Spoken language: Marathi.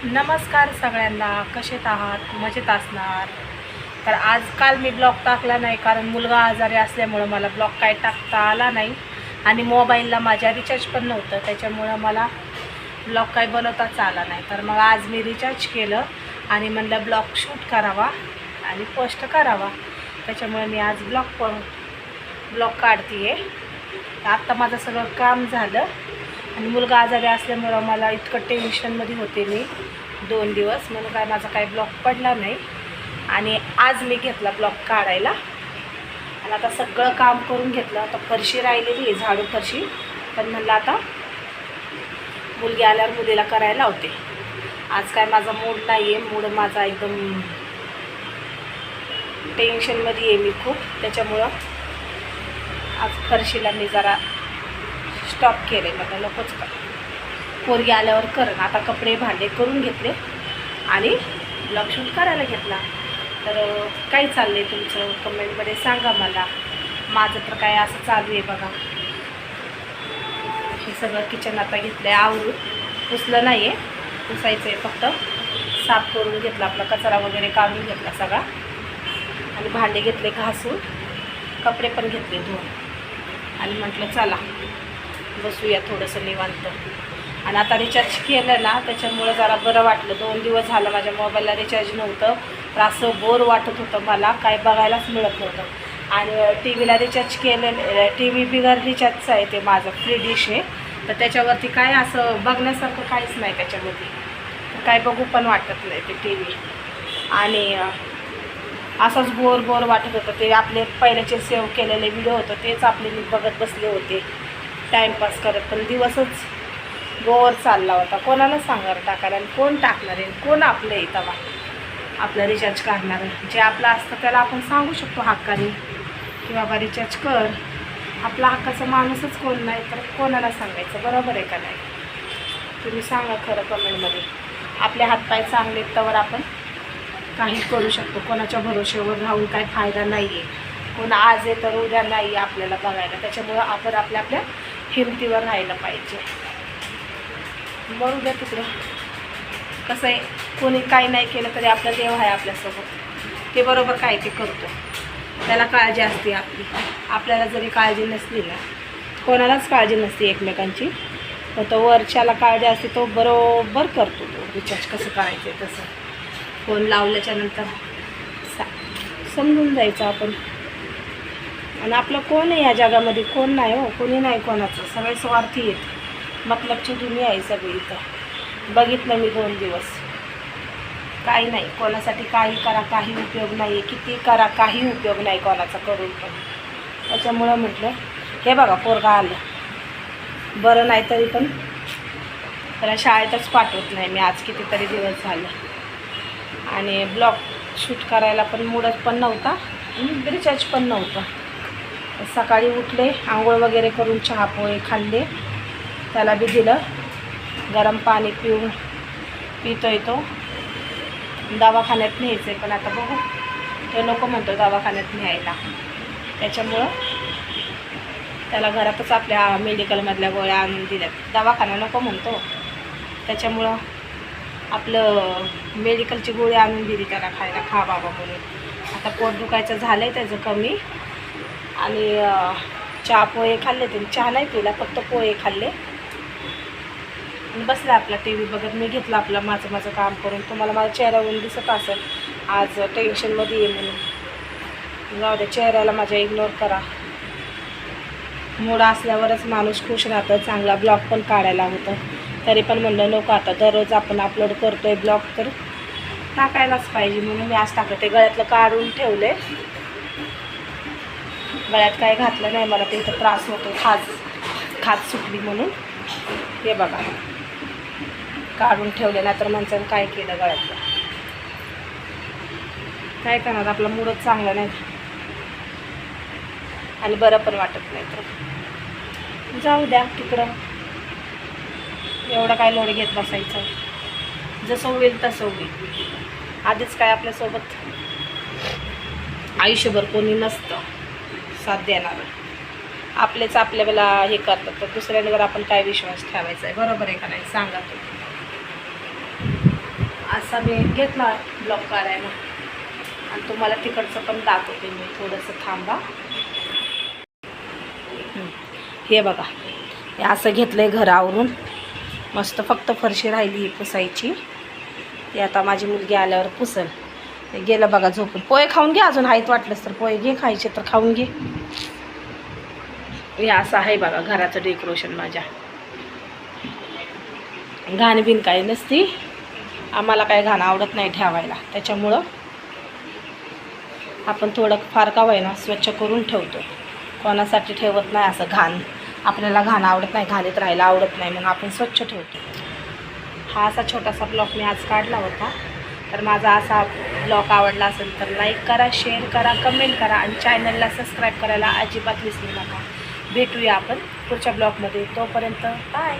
नमस्कार सगळ्यांना, कसे आहात? मजेत असणार. तर आजकाल मी ब्लॉग टाकला नाही कारण मुलगा आजारी असल्यामुळं मला ब्लॉग काय टाकता आला नाही आणि मोबाईलला माझ्या रिचार्ज पण नव्हतं, त्याच्यामुळं मला ब्लॉग काय बनवताच आला नाही. तर मग आज मी रिचार्ज केलं आणि म्हणलं ब्लॉग शूट करावा आणि पोस्ट करावा, त्याच्यामुळे मी आज ब्लॉग काढते आहे. आत्ता माझं सगळं काम झालं आणि मुलगा आजारी असल्यामुळं मला इतकं टेन्शनमध्ये होते मी 2 दिवस, म्हणून काय माझा काही ब्लॉग पडला नाही. आणि आज मी घेतला ब्लॉग काढायला आणि आता सगळं काम करून घेतलं. आता फरशी राहिलेली आहे, झाडू फरशी, पण म्हणलं आता मुलगी आल्यावर मुलीला करायला लावते. आज काय माझा मूड नाही आहे, मूड माझा एकदम टेन्शनमध्ये आहे मी खूप, त्याच्यामुळं आज फरशीला मी जरा स्टॉप केले. म्हटलं नकोच का, पोरगी आल्यावर करण. आता कपडे भांडे करून घेतले आणि ब्लॉग शूट करायला घेतला. तर काय चाललं आहे तुमचं कमेंटमध्ये सांगा मला. माझं तर काय असं चालू आहे बघा. हे सगळं किचन आता घेतलं आहे आवरून, पुसलं नाही आहे, पुसायचं आहे फक्त. साफ करून घेतला, आपला कचरा वगैरे काढून घेतला सगळा आणि भांडे घेतले घासून, कपडे पण घेतले धुवून आणि म्हटलं चला बसूया थोडंसं निवांत. आणि आता रिचार्ज केलं ना, त्याच्यामुळं जरा बरं वाटलं. 2 दिवस झालं माझ्या मोबाईलला रिचार्ज नव्हतं, तर असं बोर वाटत होतं, मला काय बघायलाच मिळत नव्हतं. आणि टी व्हीला रिचार्ज केलेलं, टी व्ही बिगर रिचार्जचं आहे ते माझं, फ्री डिश आहे, तर त्याच्यावरती काय असं बघण्यासारखं काहीच नाही त्याच्यामध्ये, काय बघू पण वाटत नाही ते टी व्ही. आणि असंच बोर वाटत होतं. ते आपले पहिल्याचे सेव्ह केलेले व्हिडिओ होतं तेच आपले मी बघत बसले होते टाईमपास करत, पण दिवसच बोर चालला होता. कोणाला सांगणार टाकायला आणि कोण टाकणार आहे, कोण आपलं येतं आपलं रिचार्ज काढणार आहे. जे आपलं असतं त्याला आपण सांगू शकतो हक्काने की बाबा रिचार्ज कर. आपला हक्काचा माणूसच कोण नाही तर कोणाला सांगायचं, बरोबर आहे का नाही? तुम्ही सांगा खरं कमेंटमध्ये. आपले हातपाय चांगले तर आपण काही करू शकतो. कोणाच्या भरोश्यावर राहून काय फायदा नाही आहे. कोण आज आहे तर उद्या नाही आपल्याला बघायला, त्याच्यामुळं आपण आपल्या हिमतीवर राहायला पाहिजे. बरोबर द्या तिकडं. कसं आहे, कोणी काही नाही केलं तरी आपला देव आहे आपल्यासोबत, ते बरोबर काय ते करतो. त्याला काळजी असते आपली. आपल्याला जरी काळजी नसली ना, कोणालाच काळजी नसते एकमेकांची, तर तो वरच्याला काळजी असते, तो बरोबर करतो तो रिचार्ज कसं करायचं आहे तसं. फोन लावल्याच्या नंतर समजून जायचं आपण. आणि आपलं कोण आहे या जगामध्ये, कोण नाही हो, कोणी नाही कोणाचं, सगळे स्वार्थी आहेत. मतलबची दुनिया आहे सगळी इथं. बघितलं मी 2 दिवस, काही नाही कोणासाठी. काही करा काही उपयोग नाही आहे, किती करा काही उपयोग नाही कोणाचा करून पण. त्याच्यामुळं म्हटलं हे बघा पोरगा आलं, बरं नाही तरी पण त्याला शाळेतच पाठवत नाही मी आज कितीतरी दिवस झाले. आणि ब्लॉग शूट करायला पण मूडच पण नव्हता आणि रिचार्ज पण नव्हतं. सकाळी उठले, आंघोळ वगैरे करून चहा पोहे खाल्ले, त्याला बी दिलं, गरम पाणी पितोय तो. दवाखान्यात न्यायचं आहे पण आता बघू, तो नको म्हणतो दवाखान्यात न्यायला, त्याच्यामुळं त्याला घरातच आपल्या मेडिकलमधल्या गोळ्या आणून दिल्यात. दवाखाना नको म्हणतो, त्याच्यामुळं आपलं मेडिकलची गोळी आणून दिली त्याला खायला, खा बाबा म्हणून. आता पोट दुखायचं झालं आहे त्याचं कमी. आणि चहा पोहे खाल्ले, ते चहा नाही पिला, फक्त पोहे खाल्ले आणि बसला आपला टी व्ही बघत. मी घेतलं आपलं माझं काम करून. तुम्हाला माझ्या चेहऱ्यावरून दिसत असेल आज टेन्शनमध्ये आहे म्हणून. जाऊ द्या, चेहऱ्याला माझ्या इग्नोर करा. मूड असल्यावरच माणूस खुश राहतं. चांगला ब्लॉग पण काढायला होतं, तरी पण म्हणलं नको, आता दररोज आपण अपलोड करतोय ब्लॉग तर टाकायलाच पाहिजे, म्हणून मी आज टाकलं. ते गळ्यातलं काढून ठेवले, गळ्यात काय घातलं नाही मला, ते इथं त्रास होतो, खाज सुटली म्हणून. हे बघा काढून ठेवले, नाही तर माणसानं काय केलं गळ्यातलं. काय करणार, आपला मूडच चांगला नाही आणि बरं पण वाटत नाही, तर जाऊ द्या तिकडं. एवढं काय लोड घेत बसायचं, जसं होईल तसं होईल. आधीच काय आपल्यासोबत आयुष्यभर कोणी नसतं साथ देणारं. आपलेच आपल्याला हे करतात, तर दुसऱ्यांवर आपण काय विश्वास ठेवायचा आहे, बरोबर आहे का नाही सांगा तुम्ही. असा मी घेतला ब्लॉग काढायला आणि तुम्हाला तिकडचं पण दाखवते मी. थोडंसं थांबा. हे बघा, हे असं घेतलं आहे घरावरून. मस्त फक्त फरशी राहिली ही पुसायची. ती आता माझी मुलगी आल्यावर पुसल. ते गेलं बघा झोपून. पोहे खाऊन घे, अजून हाईत वाटलंच तर पोहे घे, खायचे तर खाऊन घे. हे असं आहे बघा घराचं डेकोरेशन माझ्या. घाण बिन काही नसती, आम्हाला काय घाण आवडत नाही ठेवायला, त्याच्यामुळं आपण थोडं फार का होईना स्वच्छ करून ठेवतो. कोणासाठी ठेवत नाही असं घाण. आपल्याला घाण आवडत नाही, घाणीत राहायला आवडत नाही, मग आपण स्वच्छ ठेवतो. हा असा छोटासा ब्लॉग मी आज काढला होता. तर माझा असा ब्लॉग आवडला असेल तर लाईक करा, शेअर करा, कमेंट करा आणि चॅनलला सबस्क्राईब करायला अजिबात विसरू नका. भेटूया आपण पुढच्या ब्लॉगमध्ये. तोपर्यंत बाय.